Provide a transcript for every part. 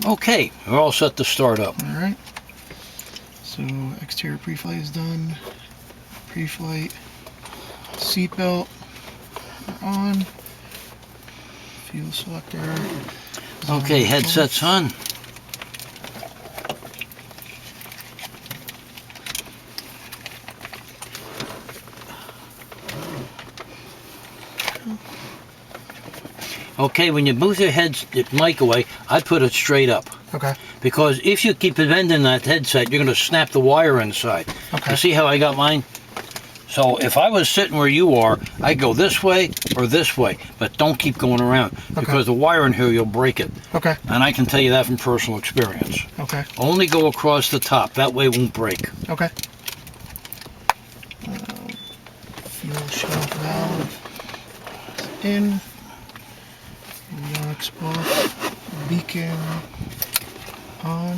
Okay, we're all set to start up. All right. So exterior pre-flight is done. Pre-flight seatbelt on. Fuel selector. Okay, headsets on. Okay, when you move your mic away, I put it straight up. Okay. Because if you keep bending that headset, you're going to snap the wire inside. Okay. You see how I got mine? So if I was sitting where you are, I'd go this way or this way, but don't keep going around because the wire in here, you'll break it. Okay. And I can tell you that from personal experience. Okay. Only go across the top. That way it won't break. Okay. Fuel shelf valve is in. Avionics off. Beacon on.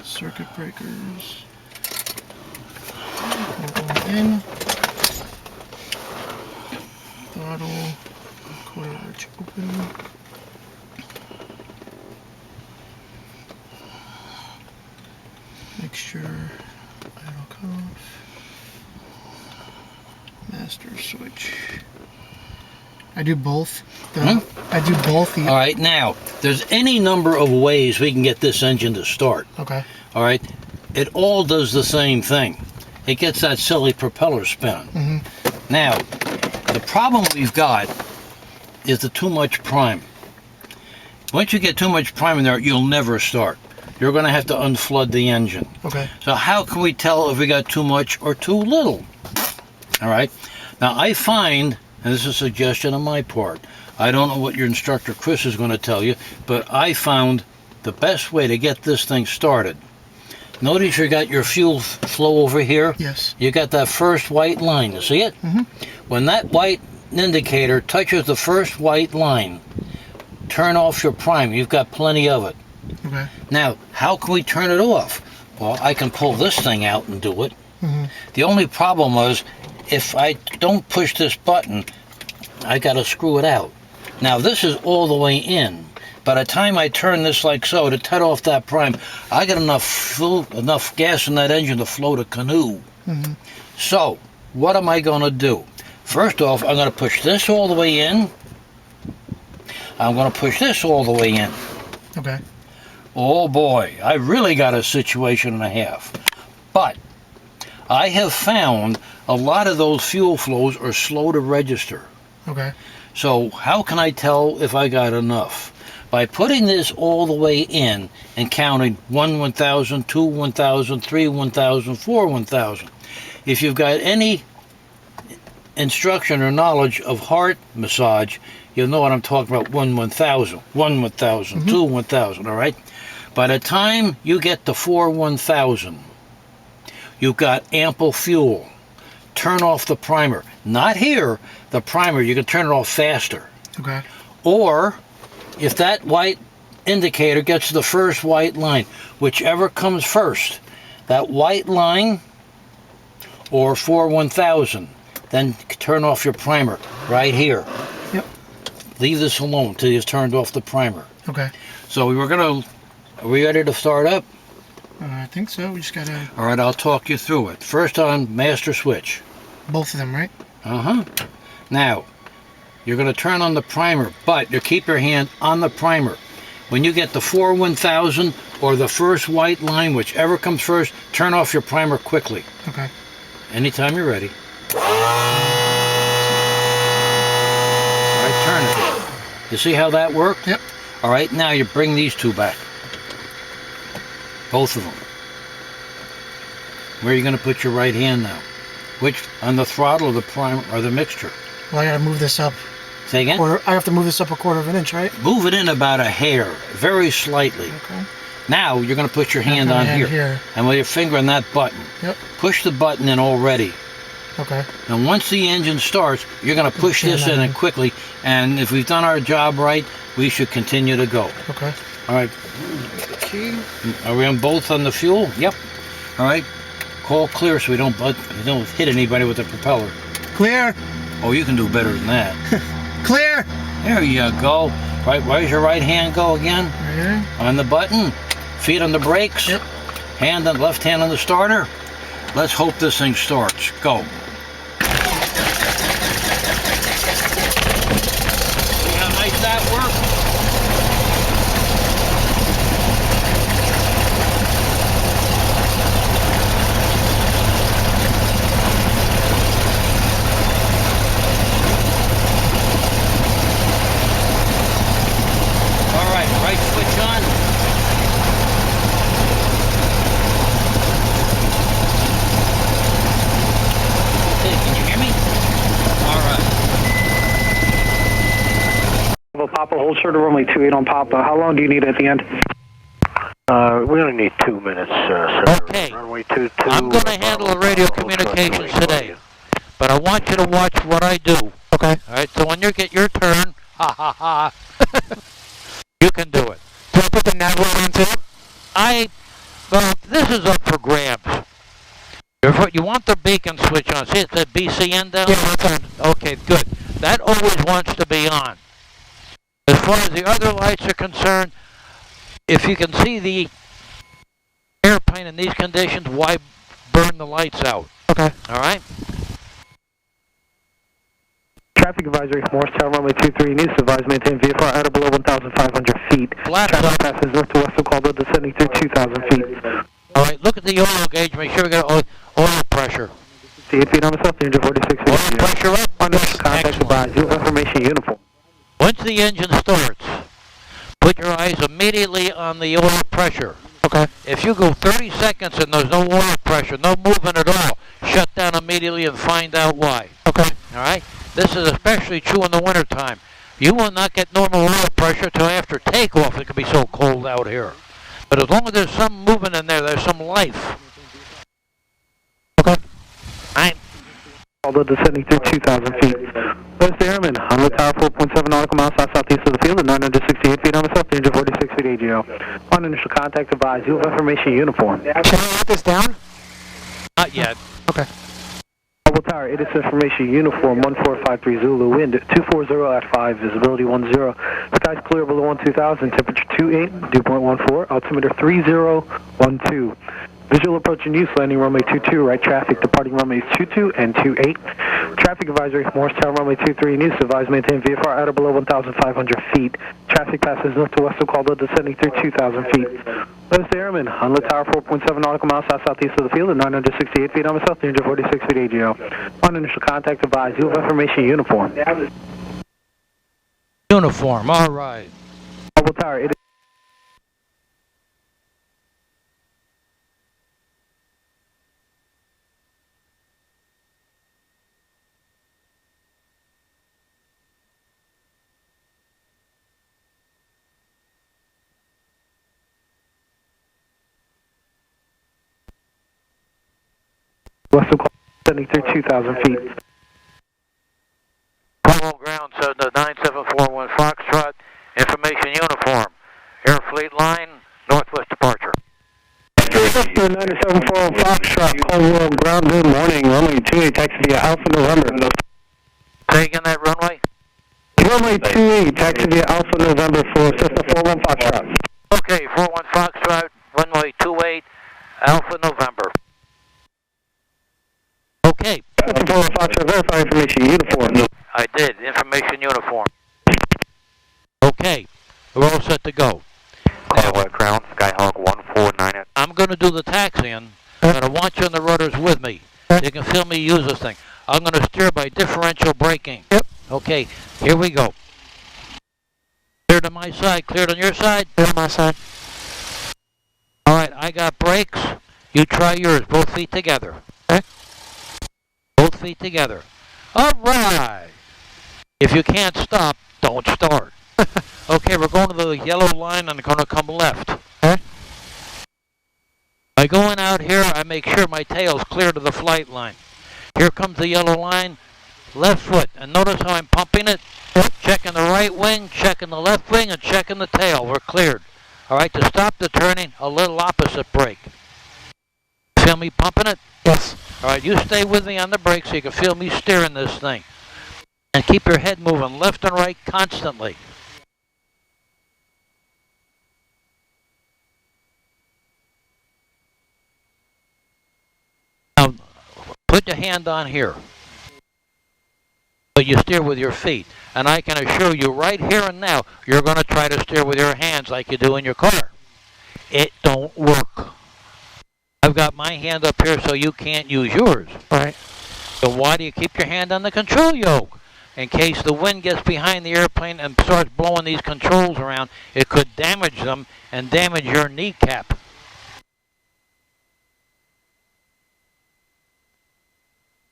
Circuit breakers. In. Throttle. Quarter arch open. Mixture. Idle cutoff. Master switch. I do both. I do both. All right, now, there's any number of ways we can get this engine to start. Okay. All right? It all does the same thing. It gets that silly propeller spinning. Now, the problem we've got is the too much prime. Once you get too much prime in there, you'll never start. You're going to have to unflood the engine. Okay. So how can we tell if we got too much or too little? All right? Now, I find, and this is a suggestion on my part, I don't know what your instructor Chris is going to tell you, but I found the best way to get this thing started. Notice you got your fuel flow over here? Yes. You got that first white line. You see it? When that white indicator touches the first white line, turn off your prime. You've got plenty of it. Okay. Now, how can we turn it off? Well, I can pull this thing out and do it. The only problem was, if I don't push this button, I got to screw it out. Now, this is all the way in. By the time I turn this like so to cut off that prime, I got enough gas in that engine to float a canoe. So, what am I going to do? First off, I'm going to push this all the way in. I'm going to push this all the way in. Okay. Oh boy, I really got a situation and a half. But I have found a lot of those fuel flows are slow to register. Okay. So how can I tell if I got enough? By putting this all the way in and counting 1, 1,000, 2, 1,000, 3, 1,000, 4, 1,000. If you've got any instruction or knowledge of heart massage, you'll know what I'm talking about. 1, 1,000, 1, 1,000, 2, 1,000, all right? By the time you get to 4, 1,000, you've got ample fuel. Turn off the primer. Not here, the primer, you can turn it off faster. Okay. Or, if that white indicator gets to the first white line, whichever comes first, that white line or 4, 1,000, then turn off your primer right here. Yep. Leave this alone till you've turned off the primer. Okay. So are we ready to start up? I think so. We just gotta. All right, I'll talk you through it. First on master switch. Both of them, right? Now, you're going to turn on the primer, but you keep your hand on the primer. When you get the 4, 1,000 or the first white line, whichever comes first, turn off your primer quickly. Okay. Anytime you're ready. All right, turn it. You see how that worked? Yep. All right, now you bring these two back. Both of them. Where are you going to put your right hand now? Which, on the throttle or the primer or the mixture? Well, I gotta move this up. Say again? I have to move this up 1/4 of an inch, right? Move it in about a hair, very slightly. Okay. Now you're going to put your hand on here. And with your finger on that button. Yep. Push the button in already. Okay. And once the engine starts, you're going to push this in and quickly. And if we've done our job right, we should continue to go. Okay. All right. Key. Are we on both on the fuel? Yep. All right. Call clear so we don't hit anybody with the propeller. Clear. Oh, you can do better than that. Clear. There you go. Right, where's your right hand go again? Right here. On the button. Feet on the brakes. Yep. Hand on left hand on the starter. Let's hope this thing starts. Go. See how nice that works? All right, right switch on. Okay, can you hear me? All right. Papa, hold short of runway 28 on Papa. How long do you need at the end? We only need 2 minutes, sir. Okay. Runway 22. I'm going to handle the radio communications today, but I want you to watch what I do. Okay. All right. So when you get your turn, ha ha ha, you can do it. Do I put the nav light on too? Well, this is up for grabs. You want the beacon switch on. See, it said BCN down? Yeah, that's on. Okay, good. That always wants to be on. As far as the other lights are concerned, if you can see the airplane in these conditions, why burn the lights out? Okay. All right? Traffic advisory, Morristown runway 23 needs to advise maintain VFR at or below 1,500 feet. Flaps Traffic up. passes north to west of Caldwell descending through 2,000 feet. All right, look at the oil gauge. Make sure we got oil pressure. 68 feet on the south, 346 feet. Oil pressure up. Contact Excellent. advised. You have information uniform. Once the engine starts, put your eyes immediately on the oil pressure. Okay. If you go 30 seconds and there's no oil pressure, no movement at all, shut down immediately and find out why. Okay. All right? This is especially true in the wintertime. You will not get normal oil pressure till after takeoff. It can be so cold out here. But as long as there's some movement in there, there's some life. Okay. All right? Caldwell descending through 2,000 feet. West Airman, on the tower 4.7 nautical miles southeast of the field at 968 feet on the south, 346 feet AGO. On initial contact advised. You have information uniform. Should I write this down? Not yet. Okay. Caldwell Tower, it is information uniform 1453 Zulu, wind 240 at 5, visibility 10. Skies clear below 12,000, temperature 28, dew point 14, altimeter 3012. Visual approaching use, landing runway 22, right traffic, departing runways 22 and 28. Traffic advisory, Morristown runway 23 news, advise maintain VFR at or below 1,500 feet. Traffic passes north to west of Caldwell, descending through 2,000 feet. West Airman, on the tower 4.7 nautical miles southeast of the field at 968 feet on the south, 346 feet AGO. On initial contact advised, you have information uniform. Uniform. All right. Caldwell Tower, it is west of Caldwell, descending through 2,000 feet. Caldwell ground, Cessna 9741 Foxtrot, information uniform. Air Fleet line, northwest departure. Cessna 9741 Foxtrot, Caldwell ground, good morning, runway 28, taxi via Alpha November. Say again that runway? Runway 28, taxi via Alpha November for Cessna 41 Foxtrot. Okay, 41 Foxtrot, runway 28, Alpha November. Okay, Cessna 41 Foxtrot, verify information uniform. I did. Information uniform. Okay, we're all set to go. Caldwell ground, Skyhawk 149. I'm going to do the taxiing, but I want you on the rudders with me. You can feel me use this thing. I'm going to steer by differential braking. Yep. Okay, here we go. Cleared on my side, cleared on your side? Clear on my side. All right, I got brakes. You try yours, both feet together. Okay. Both feet together. All right. If you can't stop, don't start. Okay, we're going to the yellow line and I'm going to come left. Okay. By going out here, I make sure my tail's clear to the flight line. Here comes the yellow line, left foot. And notice how I'm pumping it? Checking the right wing, checking the left wing, and checking the tail. We're cleared. All right, to stop the turning, a little opposite brake. Feel me pumping it? Yes. All right, you stay with me on the brake so you can feel me steering this thing. And keep your head moving left and right constantly. Now, put your hand on here. So you steer with your feet. And I can assure you right here and now, you're going to try to steer with your hands like you do in your car. It don't work. I've got my hand up here so you can't use yours. Right. So why do you keep your hand on the control yoke? In case the wind gets behind the airplane and starts blowing these controls around, it could damage them and damage your kneecap.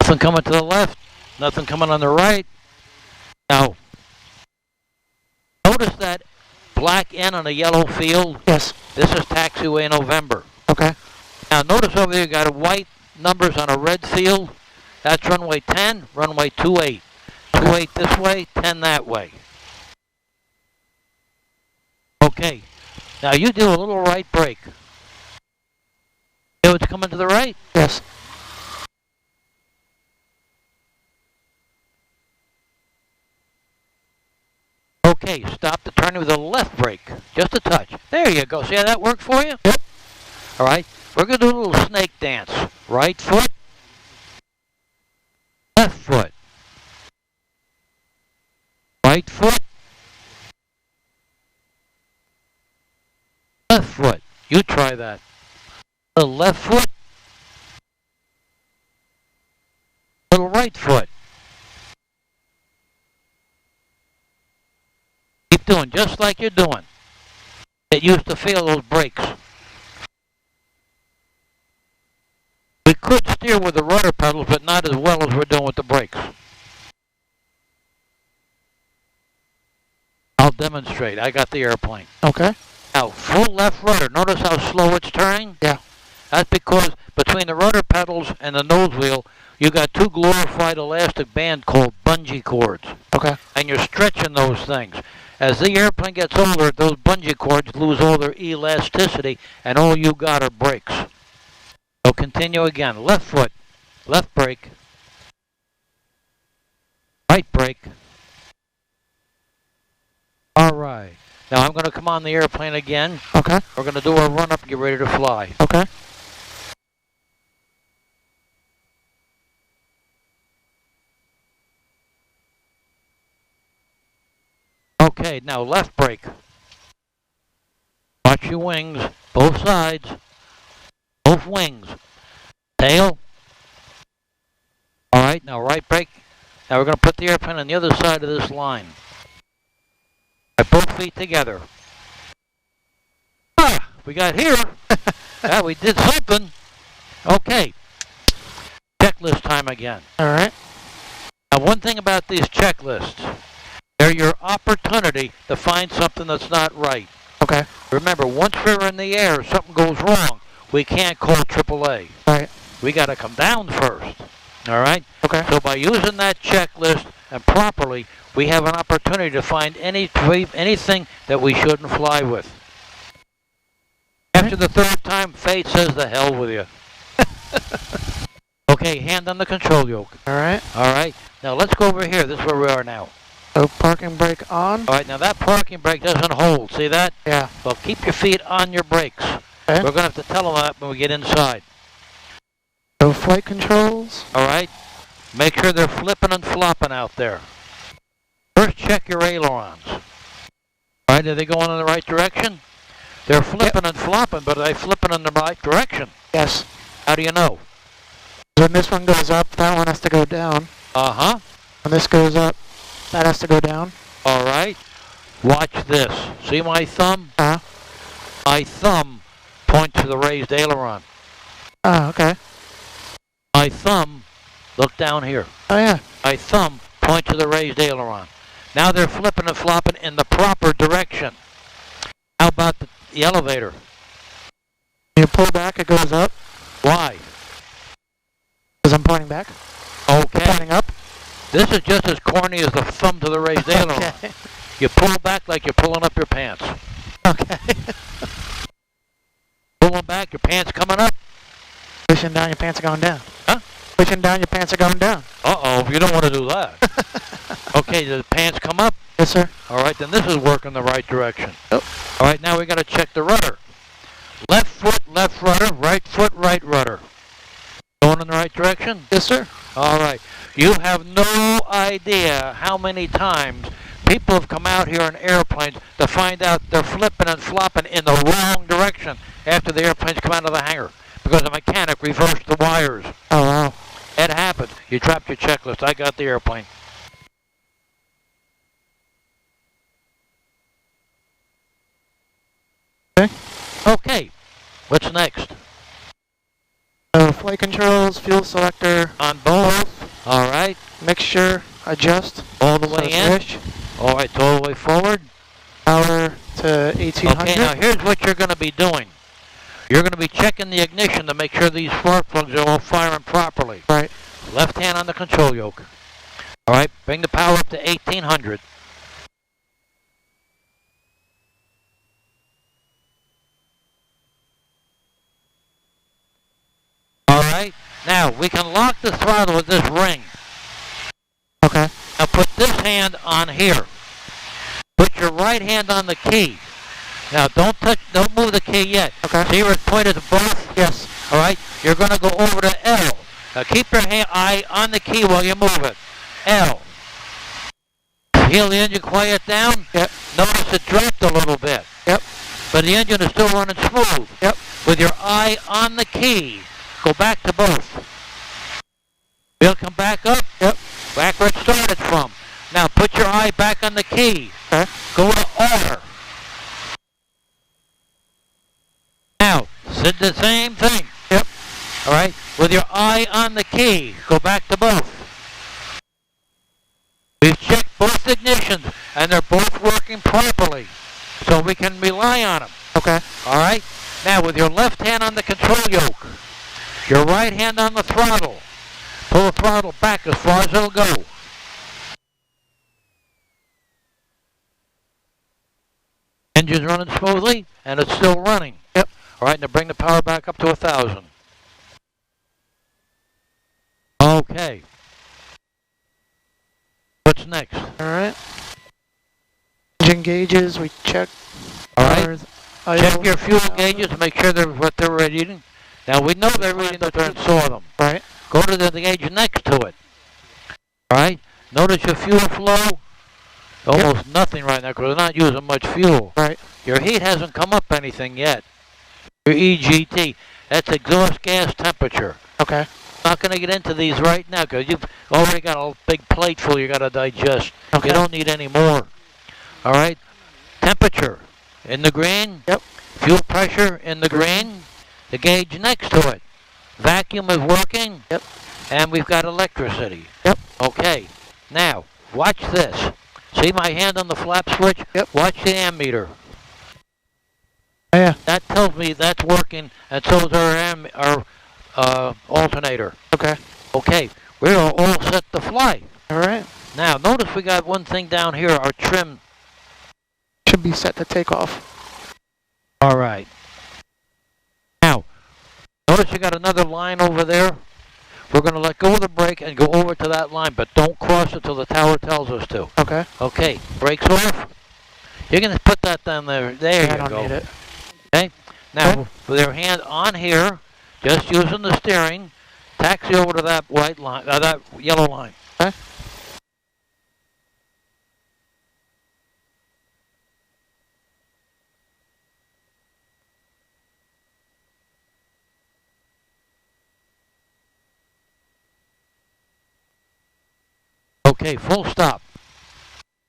Nothing coming to the left, nothing coming on the right. Now, notice that black N on a yellow field? Yes. This is taxiway November. Okay. Now notice over there you got white numbers on a red field. That's runway 10, runway 28. 28 this way, 10 that way. Okay. Now you do a little right brake. See what's coming to the right? Yes. Okay, stop the turning with the left brake. Just a touch. There you go. See how that worked for you? Yep. All right. We're going to do a little snake dance. Right foot. Left foot. Right foot. Left foot. You try that. Little left foot. Little right foot. Keep doing just like you're doing. It used to feel those brakes. We could steer with the rudder pedals, but not as well as we're doing with the brakes. I'll demonstrate. I got the airplane. Okay. Now, full left rudder. Notice how slow it's turning? Yeah. That's because between the rudder pedals and the nose wheel, you got two glorified elastic bands called bungee cords. Okay. And you're stretching those things. As the airplane gets older, those bungee cords lose all their elasticity, and all you got are brakes. So continue again. Left foot, left brake, right brake. All right. Now I'm going to come on the airplane again. Okay. We're going to do our run up and get ready to fly. Okay. Okay, now left brake. Watch your wings, both sides, both wings. Tail. All right, now right brake. Now we're going to put the airplane on the other side of this line. Right, both feet together. Ah, we got here. Yeah, we did something. Okay. Checklist time again. All right. Now one thing about these checklists, they're your opportunity to find something that's not right. Okay. Remember, once we're in the air, something goes wrong, we can't call AAA. Right. We got to come down first. All right? Okay. So by using that checklist and properly, we have an opportunity to find anything that we shouldn't fly with. After the third time, fate says the hell with you. Okay, hand on the control yoke. All right. All right. Now let's go over here. This is where we are now. So parking brake on. All right, now that parking brake doesn't hold. See that? Yeah. Well, keep your feet on your brakes. Okay. We're going to have to tell them that when we get inside. So flight controls. All right? Make sure they're flipping and flopping out there. First, check your ailerons. All right, are they going in the right direction? They're flipping and flopping, but are they flipping in the right direction? Yes. How do you know? When this one goes up, that one has to go down. Uh-huh. When this goes up, that has to go down. All right. Watch this. See my thumb? Uh-huh. My thumb points to the raised aileron. Oh, okay. My thumb, look down here. Oh, yeah. My thumb points to the raised aileron. Now they're flipping and flopping in the proper direction. How about the elevator? You pull back, it goes up. Why? Because I'm pointing back. Okay. Pointing up. This is just as corny as the thumb to the raised aileron. Okay. You pull back like you're pulling up your pants. Okay. Pulling back, your pants coming up. Pushing down, your pants are going down. Huh? Pushing down, your pants are going down. Uh-oh, you don't want to do that. Okay, did the pants come up? Yes, sir. All right, then this is working the right direction. Yep. All right, now we got to check the rudder. Left foot, left rudder, right foot, right rudder. Going in the right direction? Yes, sir. All right. You have no idea how many times people have come out here in airplanes to find out they're flipping and flopping in the wrong direction after the airplanes come out of the hangar because the mechanic reversed the wires. Oh, wow. It happens. You dropped your checklist. I got the airplane. Okay. Okay. What's next? Flight controls, fuel selector, On both. All right. mixture, adjust. All the way in. Switch. All right. All the way forward. Power to 1800. Okay. Now here's what you're going to be doing. You're going to be checking the ignition to make sure these spark plugs are all firing properly. Right. Left hand on the control yoke. All right. Bring the power up to 1800. All right. Now we can lock the throttle with this ring. Okay. Now put this hand on here. Put your right hand on the key. Now don't move the key yet. Okay. See where it's pointed to both? Yes. All right. You're going to go over to L. Now keep your eye on the key while you move it. L. Feel the engine quiet down? Yep. Notice it dropped a little bit. Yep. But the engine is still running smooth. Yep. With your eye on the key, go back to both. We'll come back up. Yep. Back where it started from. Now put your eye back on the key. Okay. Go to R. Now, did the same thing. Yep. All right. With your eye on the key, go back to both. We've checked both ignitions, and they're both working properly, so we can rely on them. Okay. All right. Now, with your left hand on the control yoke, your right hand on the throttle, pull the throttle back as far as it'll go. Engine's running smoothly, and it's still running. Yep. All right, now bring the power back up to 1,000. Okay. What's next? All right. Engine gauges, we check. All right. Idle. Check your fuel gauges to make sure they're what they're reading. Now we know they're reading what they saw them. Right. Go to the gauge next to it. All right. Notice your fuel flow. Almost nothing right now because we're not using much fuel. Right. Your heat hasn't come up anything yet. Your EGT. That's exhaust gas temperature. Okay. Not going to get into these right now because you've already got a big plate full you got to digest. Okay. You don't need any more. All right. Temperature in the green. Yep. Fuel pressure in the green. The gauge next to it. Vacuum is working. Yep. And we've got electricity. Yep. Okay. Now, watch this. See my hand on the flap switch? Yep. Watch the ammeter. Oh, yeah. That tells me that's working, and so is our alternator. Okay. Okay, we're all set to fly. All right. Now, notice we got one thing down here, our trim. Should be set to take off. All right. Now, notice you got another line over there. We're going to let go of the brake and go over to that line, but don't cross it till the tower tells us to. Okay. Okay, brakes off. You can put that down there. There I you don't go. need it. Okay. Now, Okay. with your hand on here, just using the steering, taxi over to that white line, that yellow line. Okay. Okay, full stop.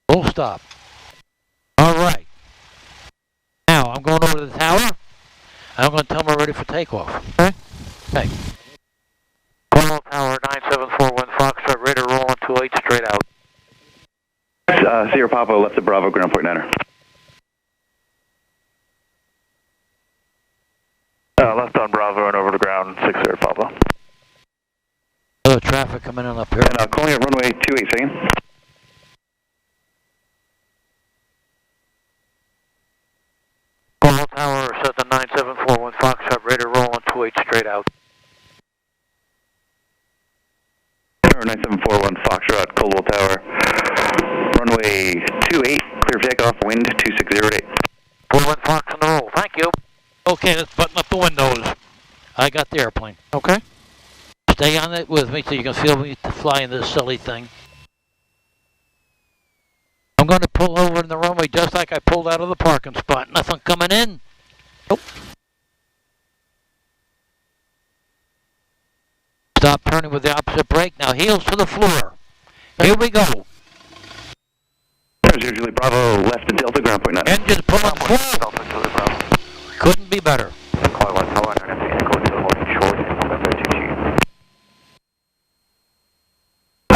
Full stop. All right. Now, I'm going over to the tower. I'm going to tell them we're ready for takeoff. Okay. Okay. Caldwell Tower 9741 Foxtrot, radar rolling 28 straight out. Sierra Papa, left to Bravo, ground point 9er. Left on Bravo and over to ground 6 Sierra Papa. Other traffic coming in up here. And calling at runway 28 seconds. Caldwell Tower, Cessna 9741 Foxtrot, radar rolling 28 straight out. 9741 Foxtrot, Caldwell Tower. Okay, let's button up the windows. I got the airplane. Okay. Stay on it with me so you can feel me flying this silly thing. I'm going to pull over in the runway just like I pulled out of the parking spot. Nothing coming in. Nope. Stop turning with the opposite brake. Now heels to the floor. Here we go. There's usually Bravo left and Delta ground point 9. Engines pulling full. Delta Julie Bravo. Couldn't be better. Caldwell Tower, and I'm going to the holding short in November 22.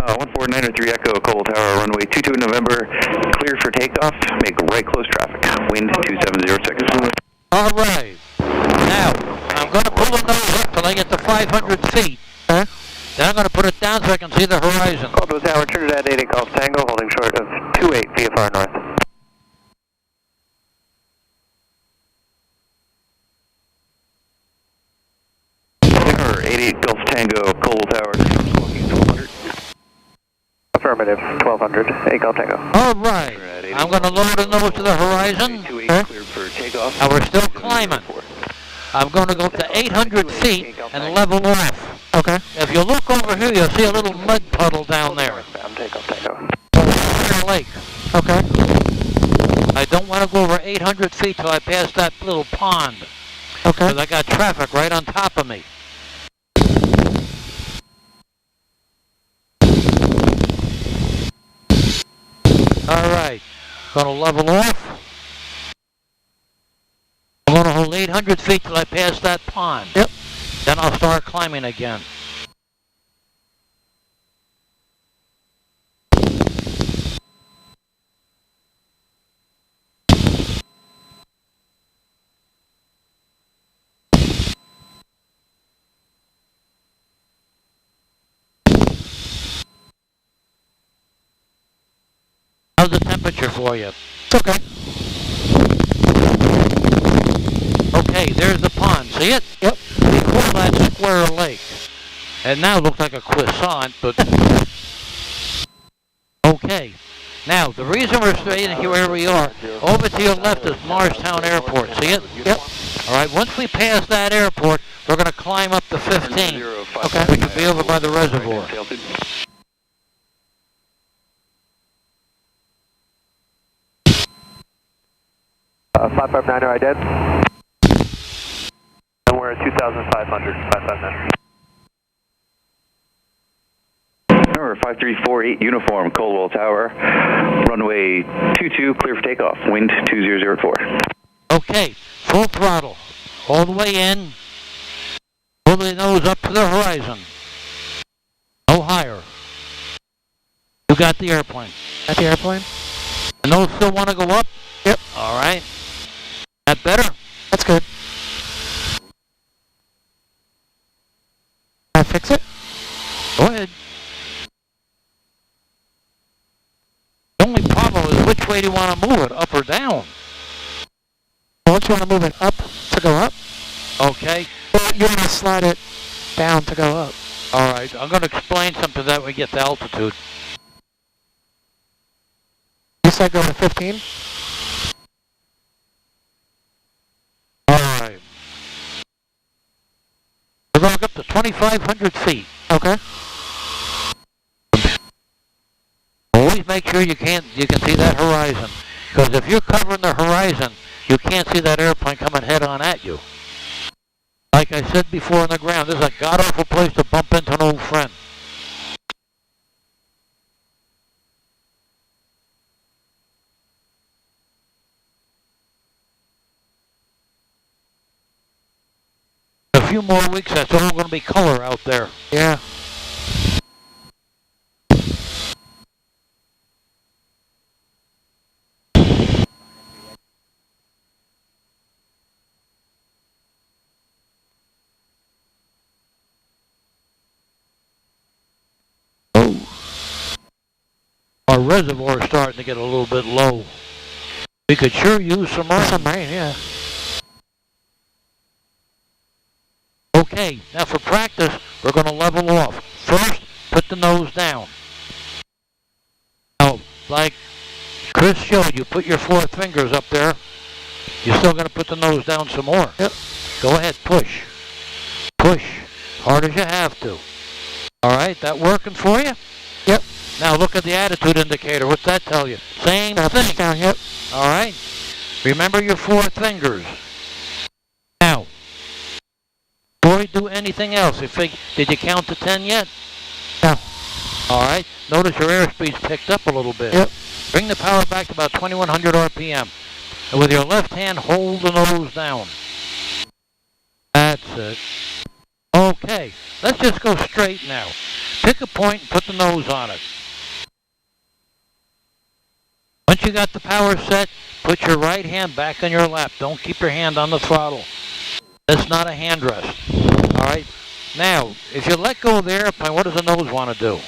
14903 Echo, Caldwell Tower, runway 22 November, clear for takeoff, make right close traffic, wind 270 seconds. All right. Now, I'm going to pull the nose up till I get to 500 feet. Then I'm going to put it down so I can see the horizon. Caldwell Tower, Trinidad 80 Golf Tango, holding short of 28 VFR north. Tower 88 Golf Tango, Caldwell Tower, 1200. Affirmative, 1200, 8 Golf Tango. All right. I'm going to lower the nose to the horizon. Cleared for takeoff. Now we're still climbing. I'm going to go to 800 feet and level off. Okay. If you look over here, you'll see a little mud puddle down there. Takeoff Tango. Lake. Okay. I don't want to go over 800 feet till I pass that little pond. Okay. Because I got traffic right on top of me. All right. Going to level off. I'm going to hold 800 feet till I pass that pond. Yep. Then I'll start climbing again. How's the temperature for you? It's okay. Okay, there's the pond. See it? Yep. We call that Square Lake. And now it looks like a croissant, but... Okay. Now, the reason we're staying here where we are, over to your left is Marshtown Airport. See it? Yep. All right, once we pass that airport, we're going to climb up to 15. Okay. We should be over by the reservoir. 559 are dead. And we're at 2,500, 559. Number 5348 Uniform, Caldwell Tower, runway 22, clear for takeoff, wind 2004. Okay, full throttle, all the way in, pull the nose up to the horizon, no higher. You got the airplane. At the airplane? The nose still want to go up? Yep. All right. That better? That's good. Can I fix it? Go ahead. The only problem is which way do you want to move it, up or down? Don't you want to move it up to go up? Okay. Or you want to slide it down to go up? All right. I'm going to explain something that we get to altitude. You said go to 15? All right. We're going up to 2,500 feet. Okay. Always make sure you can see that horizon. Because if you're covering the horizon, you can't see that airplane coming head on at you. Like I said before on the ground, this is a god-awful place to bump into an old friend. A few more weeks, that's all going to be color out there. Yeah. Our reservoir is starting to get a little bit low. We could sure use some rain. Some rain, yeah. Okay, now for practice, we're going to level off. First, put the nose down. Now, like Chris showed you, put your 4 fingers up there. You're still going to put the nose down some more. Yep. Go ahead, push. Push. Hard as you have to. All right, that working for you? Yep. Now look at the attitude indicator. What's that tell you? Same thing. Down, yep. All right. Remember your 4 fingers. Now, before you do anything else, did you count to 10 yet? No. All right. Notice your airspeed's picked up a little bit. Yep. Bring the power back to about 2100 RPM. And with your left hand, hold the nose down. That's it. Okay. Let's just go straight now. Pick a point and put the nose on it. Once you got the power set, put your right hand back on your lap. Don't keep your hand on the throttle. That's not a hand rest. All right. Now, if you let go of the airplane, what does the nose want to do?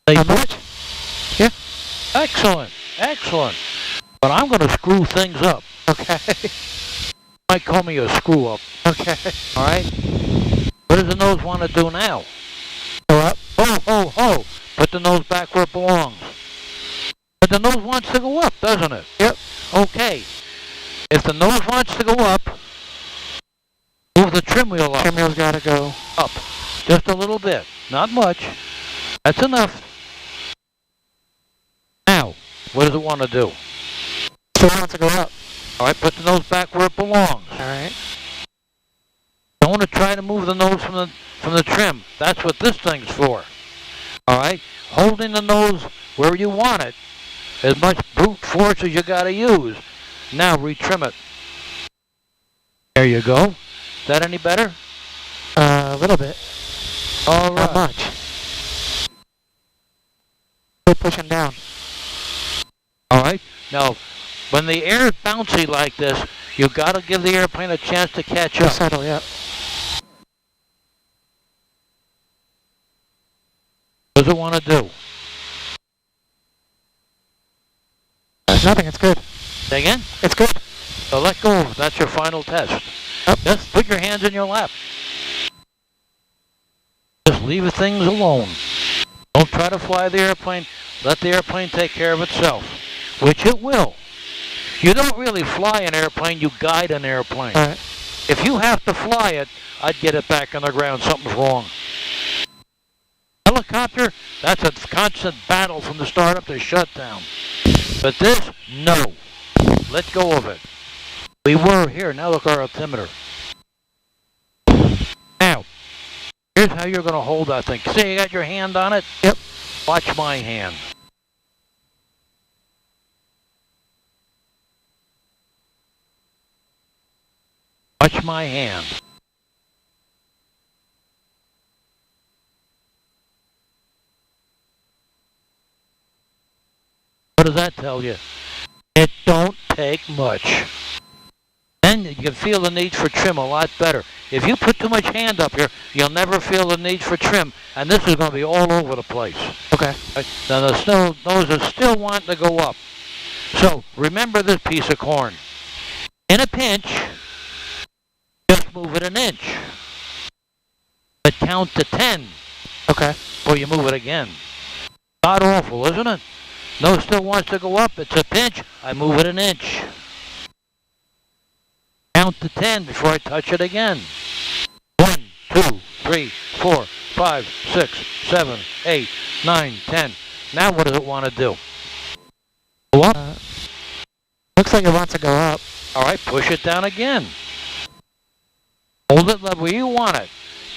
How much? Yeah. Excellent. Excellent. But I'm going to screw things up. Okay. Might call me a screw up. Okay. All right. What does the nose want to do now? Go up. Ho, ho, ho. Put the nose back where it belongs. But the nose wants to go up, doesn't it? Yep. Okay. If the nose wants to go up, move the trim wheel up. Trim wheel's gotta go Up. Just a little bit. Not much. That's enough. Now, what does it want to do? Still wants to go up. All right, put the nose back where it belongs. All right. Don't want to try to move the nose from the trim. That's what this thing's for. All right, holding the nose where you want it. As much brute force as you got to use. Now retrim it. There you go. Is that any better? A little bit. All right. Not much. Still pushing down. All right. Now, when the air is bouncy like this, you got to give the airplane a chance to catch up. Settle, yep. What does it want to do? Nothing, it's good. Say again? It's good. So let go of it. That's your final test. Yep. Just put your hands in your lap. Just leave things alone. Don't try to fly the airplane. Let the airplane take care of itself, which it will. You don't really fly an airplane, you guide an airplane. All right. If you have to fly it, I'd get it back on the ground. Something's wrong. Helicopter, that's a constant battle from the start up to shutdown. But this, no. Let go of it. We were here. Now look our altimeter. Now, here's how you're going to hold that thing. See, you got your hand on it? Yep. Watch my hand. Watch my hand. What does that tell you? It don't take much. Then you can feel the need for trim a lot better. If you put too much hand up here, you'll never feel the need for trim, and this is going to be all over the place. Okay. Right? Now the nose is still wanting to go up. So remember this piece of corn. In a pinch, just move it an inch. But count to 10 Okay. before you move it again. God awful, isn't it? Nose still wants to go up. It's a pinch. I move it an inch. Count to 10 before I touch it again. 1, 2, 3, 4, 5, 6, 7, 8, 9, 10. Now what does it want to do? Go up. Looks like it wants to go up. All right, push it down again. Hold it where you want it.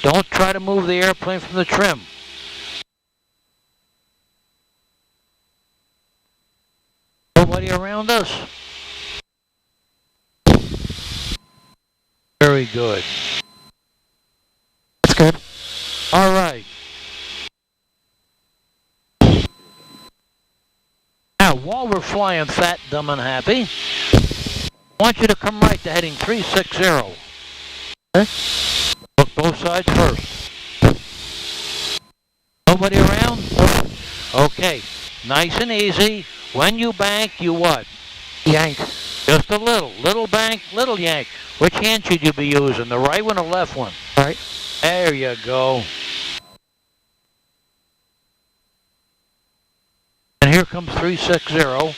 Don't try to move the airplane from the trim. Nobody around us? Very good. That's good. All right. Now, while we're flying fat, dumb, and happy, I want you to come right to heading 360. Okay. Look both sides first. Nobody around? Okay. Nice and easy. When you bank, you what? Yank. Just a little bank, little yank. Which hand should you be using, the right one or left one? Right. There you go. And here comes 360.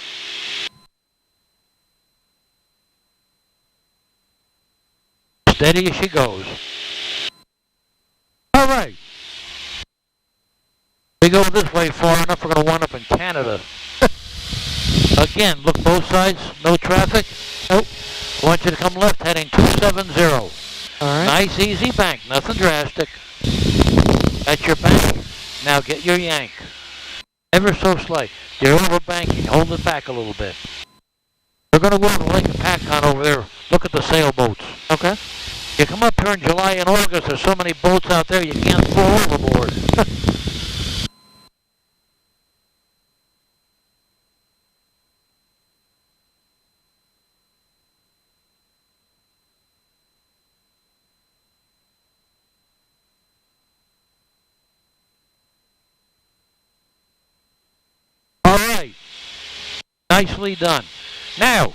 Steady as she goes. All right. We go this way far enough, we're going to wind up in Canada. Again, look both sides, no traffic. Nope. I want you to come left, heading 270. All right. Nice, easy bank, nothing drastic. That's your bank. Now get your yank. Ever so slight. You're over banking, hold it back a little bit. We're going to go to Lake Pacon over there. Look at the sailboats. Okay. You come up here in July and August, there's so many boats out there you can't throw overboard. All right. Nicely done. Now,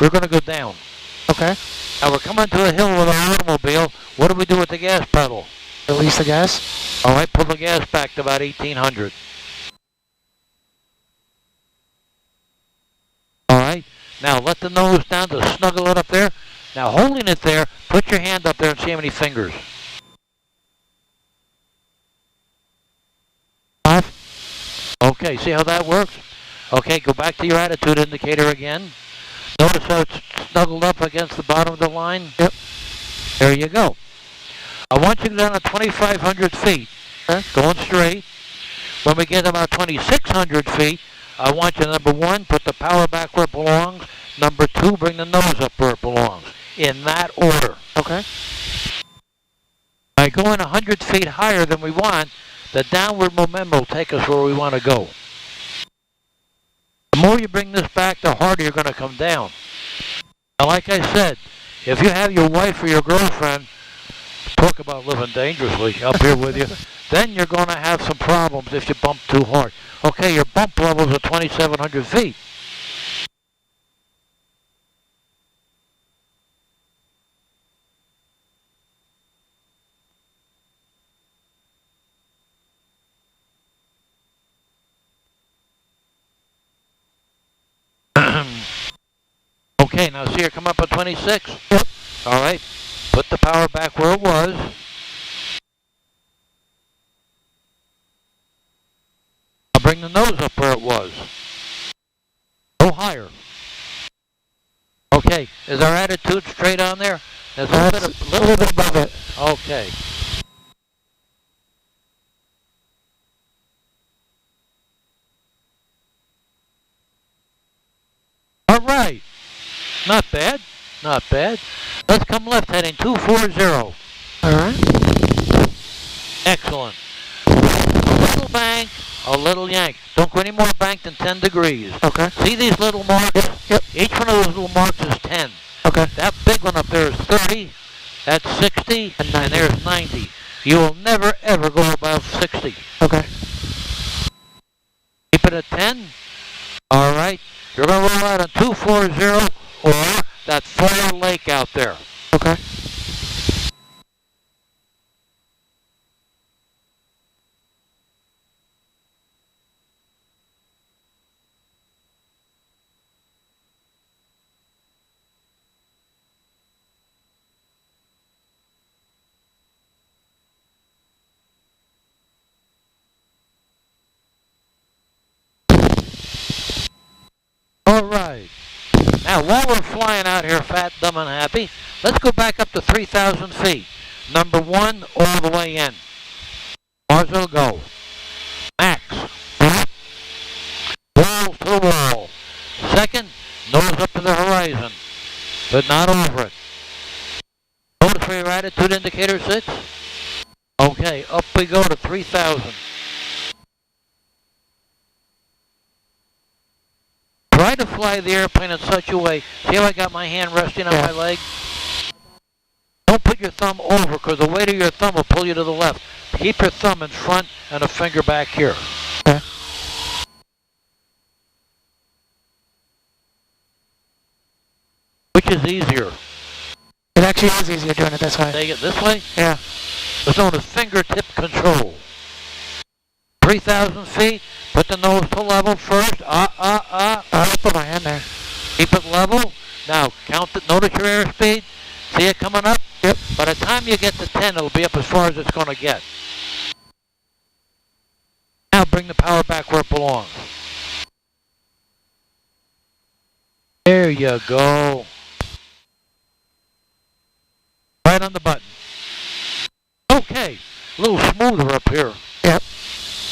we're going to go down. Okay. Now we're coming to a hill with our automobile. What do we do with the gas pedal? Release the gas. All right, pull the gas back to about 1800. All right. Now let the nose down to snuggle it up there. Now holding it there, put your hand up there and see how many fingers. 5. Okay, see how that works? Okay, go back to your attitude indicator again. Notice how it's snuggled up against the bottom of the line? Yep. There you go. I want you to go down to 2,500 feet. Okay. Going straight. When we get about 2,600 feet, I want you, number 1, put the power back where it belongs. Number 2, bring the nose up where it belongs. In that order. Okay. By going 100 feet higher than we want, the downward momentum will take us where we want to go. The more you bring this back, the harder you're going to come down. Now, like I said, if you have your wife or your girlfriend, talk about living dangerously up here with you, then you're going to have some problems if you bump too hard. Okay, your bump levels are 2,700 feet. Okay, now see her come up at 26? Yep. All right, put the power back where it was. I'll bring the nose up where it was. Go higher. Okay, is our attitude straight on there? There's a little bit above it. Okay. All right. Not bad. Not bad. Let's come left, heading 240. All right. Excellent. A little bank, a little yank. Don't go any more bank than 10 degrees. Okay. See these little marks? Yep. Each one of those little marks is 10. Okay. That big one up there is 30. That's 60. And there's 90. You will never, ever go above 60. Okay. Keep it at 10. All right. You're going to roll out on 240 or that far lake out there. Okay. All right. Now, while we're flying out here fat, dumb, and happy, let's go back up to 3,000 feet. Number 1, all the way in. Mars will go. Max. Balls to the wall. Second, nose up to the horizon, but not over it. Notice where your attitude indicator sits? Okay, up we go to 3,000. Try to fly the airplane in such a way. See how I got my hand resting on my leg? Don't put your thumb over, because the weight of your thumb will pull you to the left. Keep your thumb in front and a finger back here. Okay. Which is easier? It actually is easier doing it this way. Take it this way? Yeah. It's known as fingertip control. 3,000 feet. Put the nose to level first. I'll put my hand there. Keep it level. Now count it. Notice your airspeed. See it coming up? 10, it'll be up as far as it's going to get. Now bring the power back where it belongs. There you go. Right on the button. Okay, a little smoother up here. Yep.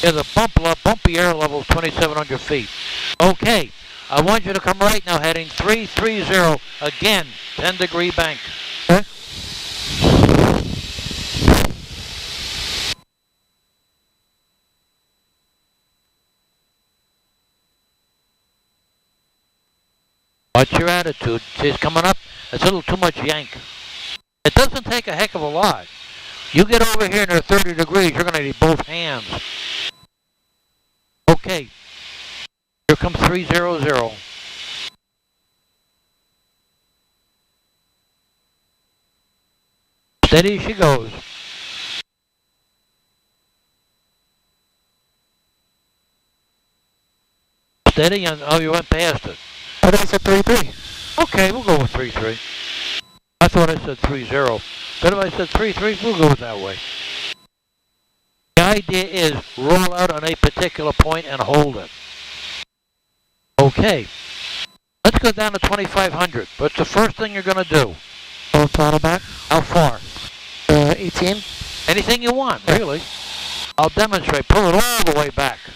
Yeah, the bumpy air level is 2,700 feet. Okay, I want you to come right now, heading 330, again, 10-degree bank. Okay. What's your attitude? See, it's coming up. It's a little too much yank. It doesn't take a heck of a lot. You get over here near 30 degrees, you're going to need both hands. Okay. Here comes 300. Steady as she goes. Steady, and oh, you went past it. I thought I said 33. Okay, we'll go with 33. I thought I said 30. But if I said 33, we'll go with that way. The idea is roll out on a particular point and hold it. Okay. Let's go down to 2,500. What's the first thing you're going to do? Full throttle back. How far? 18. Anything you want, really. I'll demonstrate. Pull it all the way back. As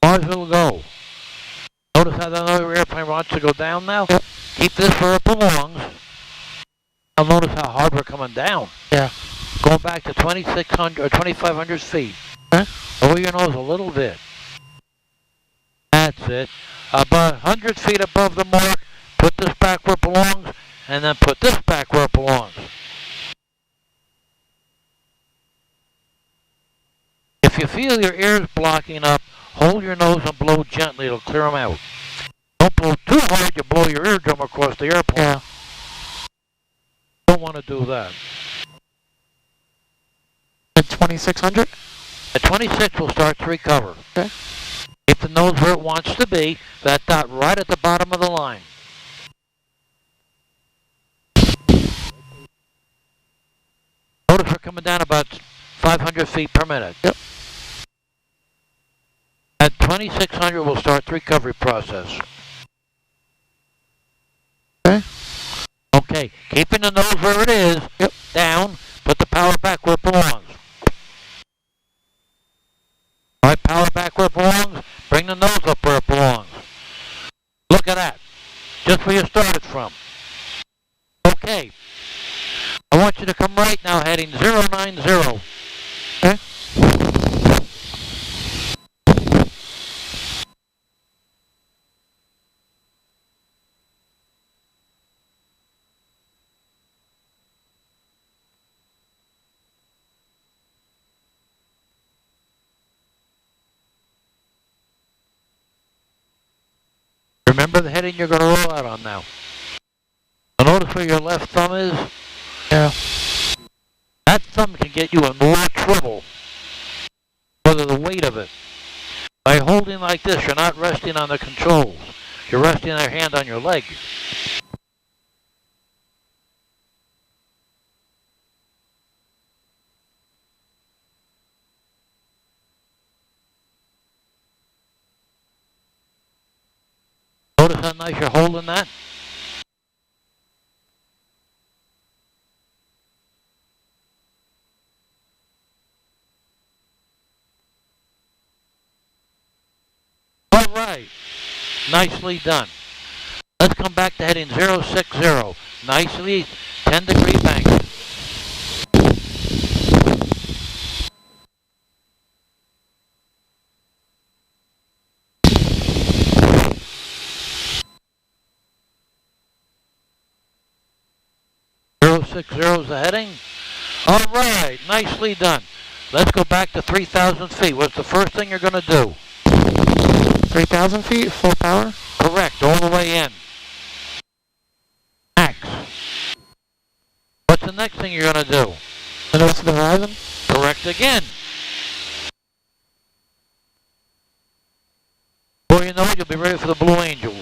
far as it'll go. Notice how the other airplane wants to go down now? Yep. Keep this where it belongs. Now notice how hard we're coming down. Yeah. Going back to 2,600 or 2,500 feet. Huh? Lower your nose a little bit. That's it. About 100 feet above the mark, put this back where it belongs, and then put this back where it belongs. If you feel your ears blocking up, hold your nose and blow gently. It'll clear them out. Don't blow too hard, you blow your eardrum across the airplane. Yeah. Don't want to do that. At 2,600? At 26, we'll start to recover. Okay. Keep the nose where it wants to be. That dot right at the bottom of the line. Notice we're coming down about 500 feet per minute. Yep. At 2,600, we'll start the recovery process. Okay. Okay, keeping the nose where it is. Yep. Down. Put the power back where it belongs. All right, power back where it belongs. Bring the nose up where it belongs. Look at that. Just where you started from. Okay. I want you to come right now, heading 090. Okay. Remember the heading you're going to roll out on now. Now notice where your left thumb is. Yeah. That thumb can get you in more trouble because of the weight of it. By holding like this, you're not resting on the controls. You're resting your hand on your leg. Notice how nice you're holding that? All right. Nicely done. Let's come back to heading 060. Nicely 10-degree bank. Is the heading. All right, nicely done. Let's go back to 3,000 feet. What's the first thing you're going to do? 3,000 feet, full power? Correct, all the way in. Max. What's the next thing you're going to do? The nose to the horizon? Correct again. Before you know it, you'll be ready for the Blue Angels.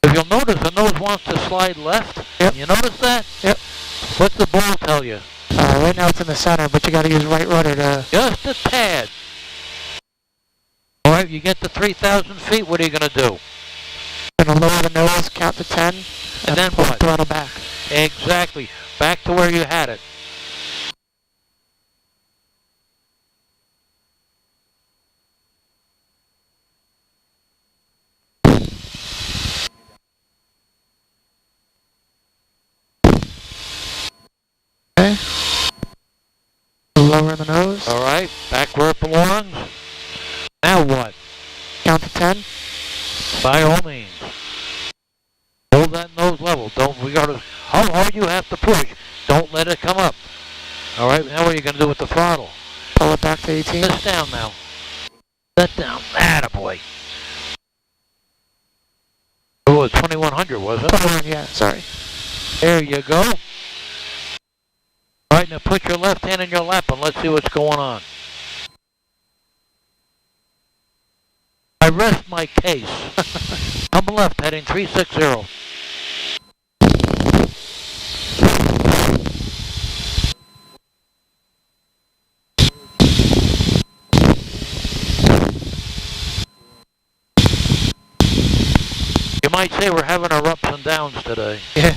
If you'll notice the nose wants to slide left. Yep. You notice that? Yep. What's the ball tell you? Right now it's in the center, but you got to use right rudder to... Just a tad. All right, you get to 3,000 feet, what are you going to do? Gonna lower the nose, count to 10, And then pull what? the throttle back. Exactly. Back to where you had it. Okay. Lower the nose. All right, back where it belongs. Now what? Count to 10. By all means. Hold that nose level. Don't, regardless how hard you have to push, don't let it come up. All right, now what are you going to do with the throttle? Pull it back to 18. Set down now. Set down. Attaboy. Oh, it was 2100, was it? 21, yeah, sorry. There you go. All right, now put your left hand in your lap and let's see what's going on. I rest my case. Come left, heading 360. You might say we're having our ups and downs today. Yeah.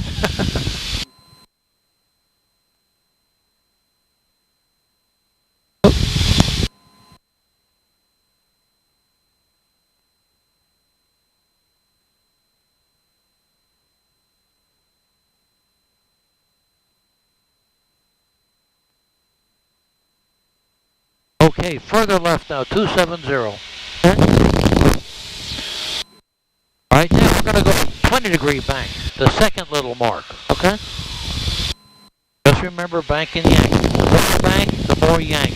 Okay, further left now, 270. All right, now we're going to go 20-degree bank, the second little mark. Okay. Just remember bank and yank. The more bank, the more yank.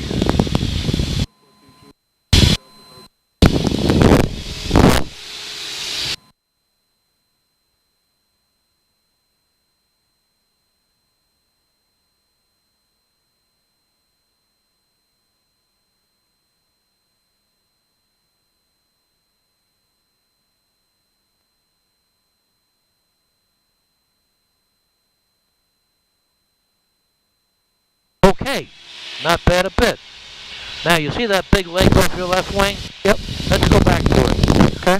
Okay, not bad a bit. Now you see that big leg off your left wing? Yep. Let's go back to it. Okay.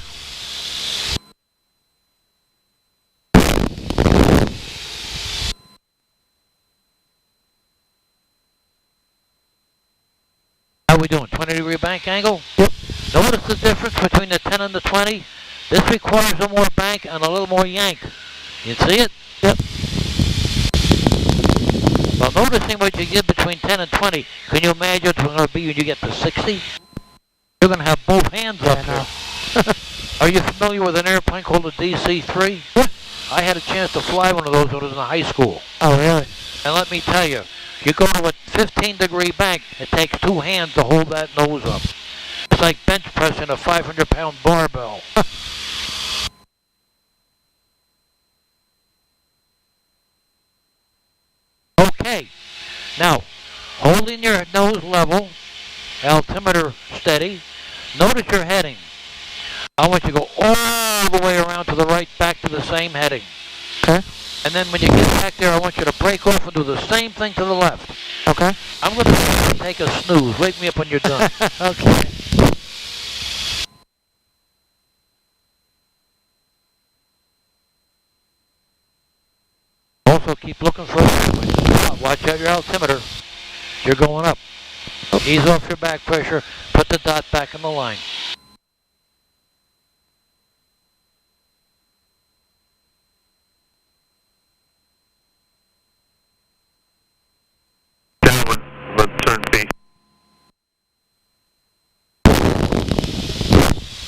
How we doing? 20-degree bank angle? Yep. Notice the difference between the 10 and the 20? This requires a more bank and a little more yank. You see it? Yep. Well, noticing what you get between 10 and 20, can you imagine what's going to be when you get to 60? You're going to have both hands up Yeah, there. Are you familiar with an airplane called a DC-3? Yeah. I had a chance to fly one of those when I was in high school. Oh, really? And let me tell you, you go to a 15-degree bank, it takes two hands to hold that nose up. It's like bench pressing a 500-pound barbell. Okay, now, holding your nose level, altimeter steady, notice your heading. I want you to go all the way around to the right, back to the same heading. Okay. And then when you get back there, I want you to break off and do the same thing to the left. Okay. I'm going to take a snooze. Wake me up when you're done. Okay. Also, keep looking for a watch out your altimeter. You're going up. Ease off your back pressure. Put the dot back in the line.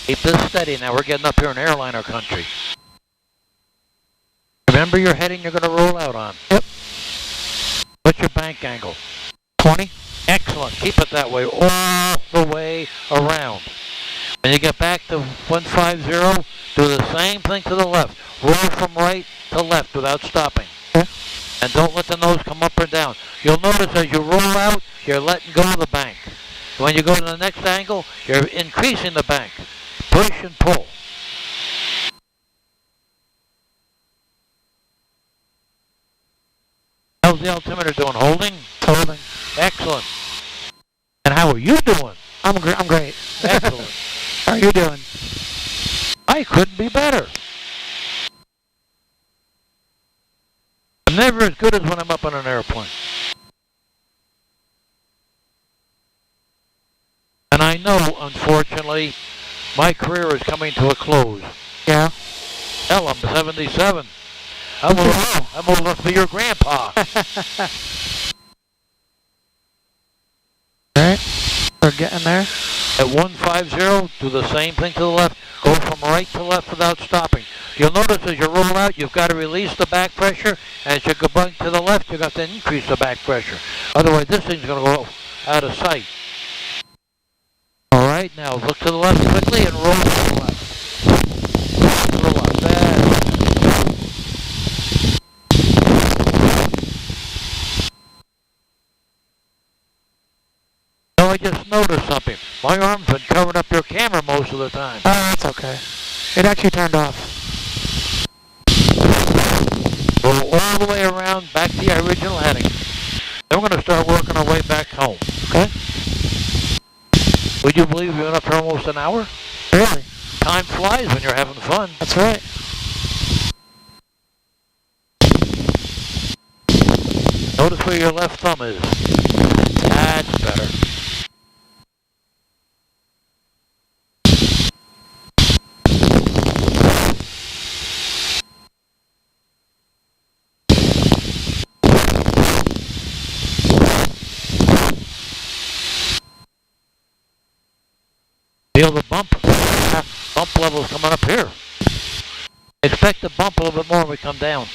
Keep this steady. Now we're getting up here in airliner country. Remember your heading you're going to roll out on. Yep. What's your bank angle? 20. Excellent. Keep it that way all the way around. When you get back to 150, do the same thing to the left. Roll from right to left without stopping. Okay. And don't let the nose come up or down. You'll notice as you roll out, you're letting go of the bank. When you go to the next angle, you're increasing the bank. Push and pull. How's the altimeter doing? Holding? Holding. Excellent. And how are you doing? I'm great. Excellent. How are you doing? I couldn't be better. I'm never as good as when I'm up on an airplane. And I know, unfortunately, my career is coming to a close. Yeah. Hell, I'm 77. I'm old enough to be your grandpa. Alright. We're getting there. At 150, do the same thing to the left. Go from right to left without stopping. You'll notice as you roll out, you've got to release the back pressure. As you go back to the left, you've got to increase the back pressure. Otherwise, this thing's going to go out of sight. All right, now look to the left quickly and roll to the left. Roll up. There. So I just noticed something. My arm's been covering up your camera most of the time. Oh, that's okay. It actually turned off. Roll all the way around back to the original heading. Then we're going to start working our way back home. Okay. Would you believe we've been up here almost an hour? Really? Time flies when you're having fun. That's right. Notice where your left thumb is. That's better. Feel the bump? Bump level's coming up here. Expect to bump a little bit more when we come down.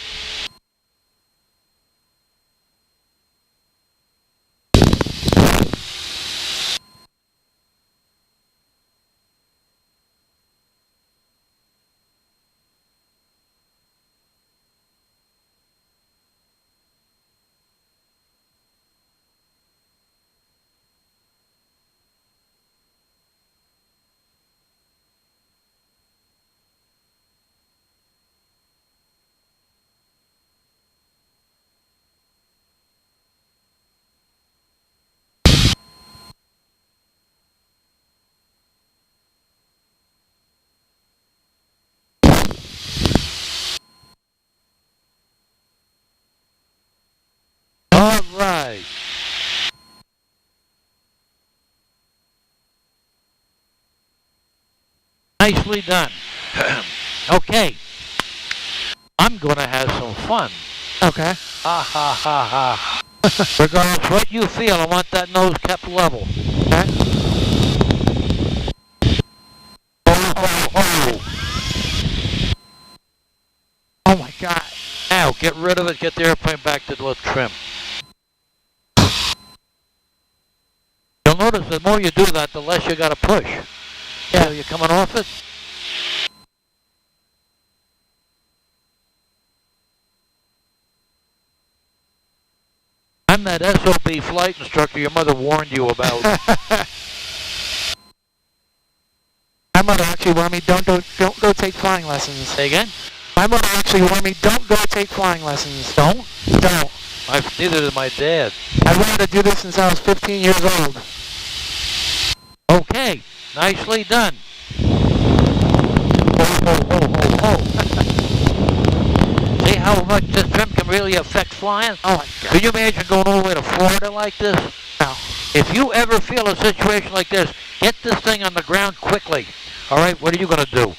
All right. Nicely done. Okay. I'm going to have some fun. Okay. Ha ha ha ha. Regardless what you feel, I want that nose kept level. Okay. Oh. Oh my God. Now, get rid of it. Get the airplane back to the trim. You'll notice the more you do that, the less you got to push. Yeah. So you're coming off it. I'm that SOB flight instructor your mother warned you about. My mother actually warned me, don't go take flying lessons. Say again? My mother actually warned me, don't go take flying lessons. Don't? Don't. Neither did my dad. I wanted to do this since I was 15 years old. Okay, nicely done. Oh. See how much this trim can really affect flying? Oh my God. Can you imagine going all the way to Florida like this? No. If you ever feel a situation like this, get this thing on the ground quickly. All right, what are you going to do?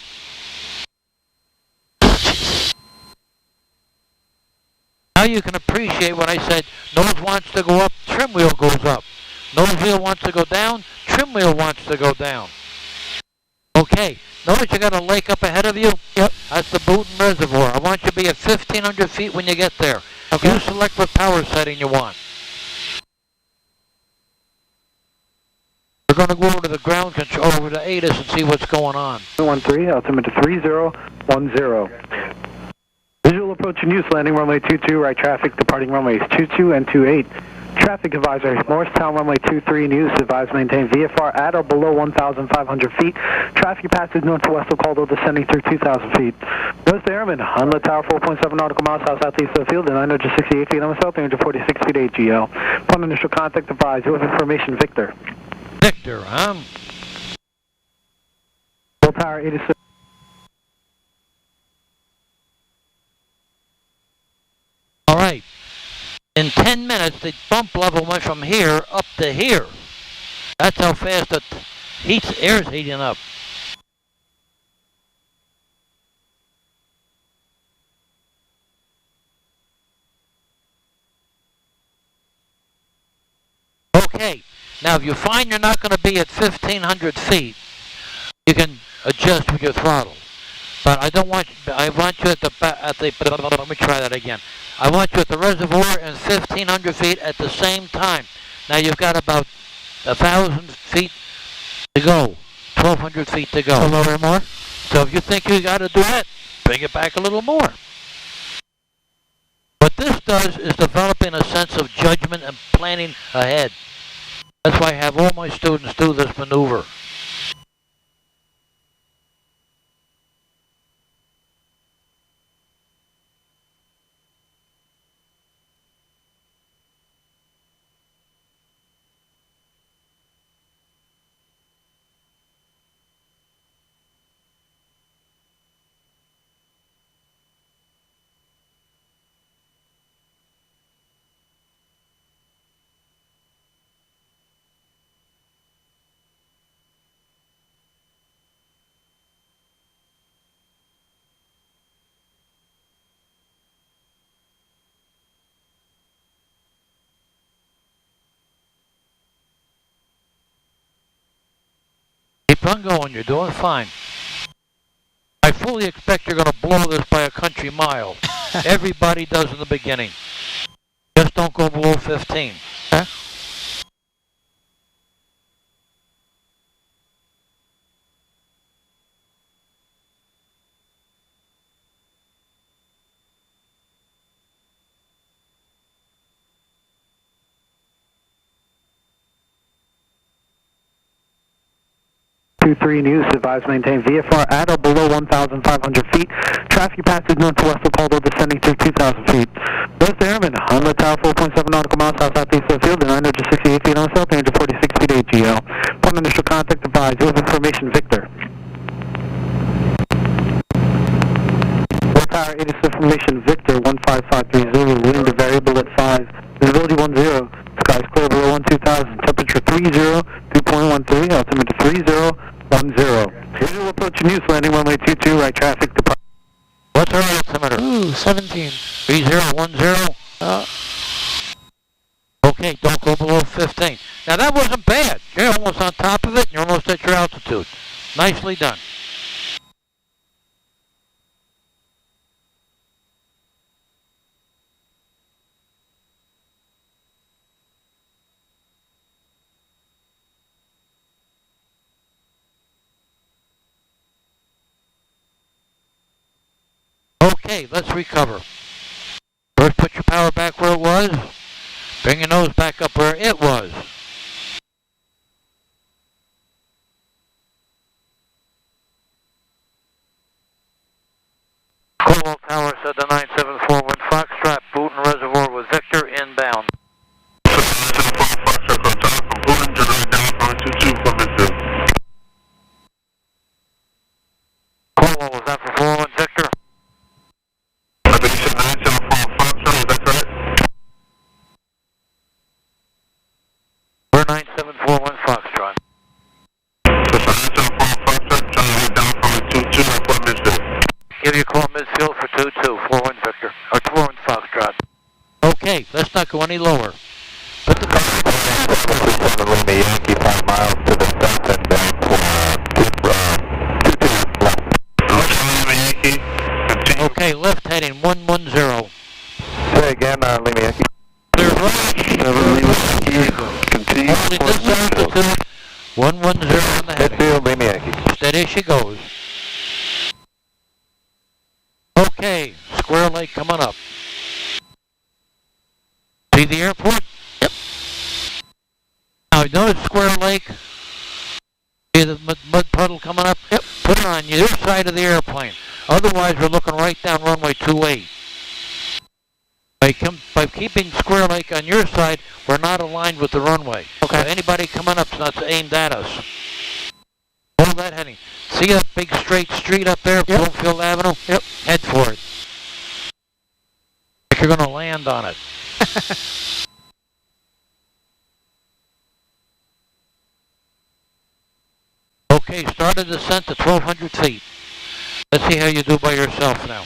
Now you can appreciate when I said nose wants to go up, trim wheel goes up. Nose wheel wants to go down, trim wheel wants to go down. Okay, notice you got a lake up ahead of you? Yep. That's the Booton Reservoir. I want you to be at 1,500 feet when you get there. Okay. You select what power setting you want. We're going to go over to the ground control, over to ATIS and see what's going on. 13, altimeter 3010. Visual approach and use, landing runway 22, right traffic, departing runways 22 and 28. Traffic advisory, Morristown runway 23 news advised maintain VFR at or below 1,500 feet. Traffic passage north to west of Caldwell descending through 2,000 feet. Notice the airman, Hunla Tower 4.7 nautical miles southeast of the field and 968 feet on the south, 346 feet AGL. Upon initial contact advised, you have information, Victor. Victor, Tower 86. All right. In 10 minutes, the bump level went from here up to here. That's how fast the air's heating up. Okay. Now, if you find you're not going to be at 1,500 feet, you can adjust with your throttle. But I want you at the, let me try that again. I want you at the reservoir and 1,500 feet at the same time. Now you've got about 1,000 feet to go, 1,200 feet to go. A little bit more? So if you think you got to do that, bring it back a little more. What this does is developing a sense of judgment and planning ahead. That's why I have all my students do this maneuver. Keep on going, you're doing fine. I fully expect you're going to blow this by a country mile. Everybody does in the beginning. Just don't go below 15. Huh? Three news advised maintain VFR at or below 1,500 feet. Traffic passage north to west of Caldwell descending through 2,000 feet. Notice the airman, Hunla Tower 4.7 nautical miles southeast of the field and 968 feet on the south, 346 feet AGL. Upon initial contact advised, you have information, Victor. Tower 86 information, Victor 1553 Zulu, wind variable at 5, visibility 10, skies clear below 12,000, temperature 30, 2.13, altimeter 3010. Visual approach news, landing runway 22, right traffic departure. What's our altimeter? Ooh, 17. 3010. Okay, don't go below 15. Now that wasn't bad. You're almost on top of it and you're almost at your altitude. Nicely done. Okay, let's recover. First, put your power back where it was. Bring your nose back up where it was. Caldwell Tower said the 9741 Foxtrot, Booton Reservoir with Victor inbound. Caldwell, was that for 401 Victor? We're 9741 Foxtrot. Give you a call midfield for 2241 Victor, or 41 Foxtrot. Okay, let's not go any lower. Put the Lima Yankee 5 miles to the south and down for Okay, left heading 110. Say again, Lima Yankee. Clear right. Continue. Only this altitude. 110 on the heading. Midfield, Lima Yankee. Steady she goes. Okay, Square Lake coming up. See the airport? Yep. Now, notice Square Lake? See the mud puddle coming up? Yep. Put it on your side of the airplane. Otherwise, we're looking right down runway 28. By keeping Square Lake on your side, we're not aligned with the runway. Okay. So anybody coming up's not aimed at us. Hold that heading. See that big straight street up there, Bloomfield Avenue? Yep. Head for it. Like you're going to land on it. Okay, start a descent to 1,200 feet. Let's see how you do by yourself now.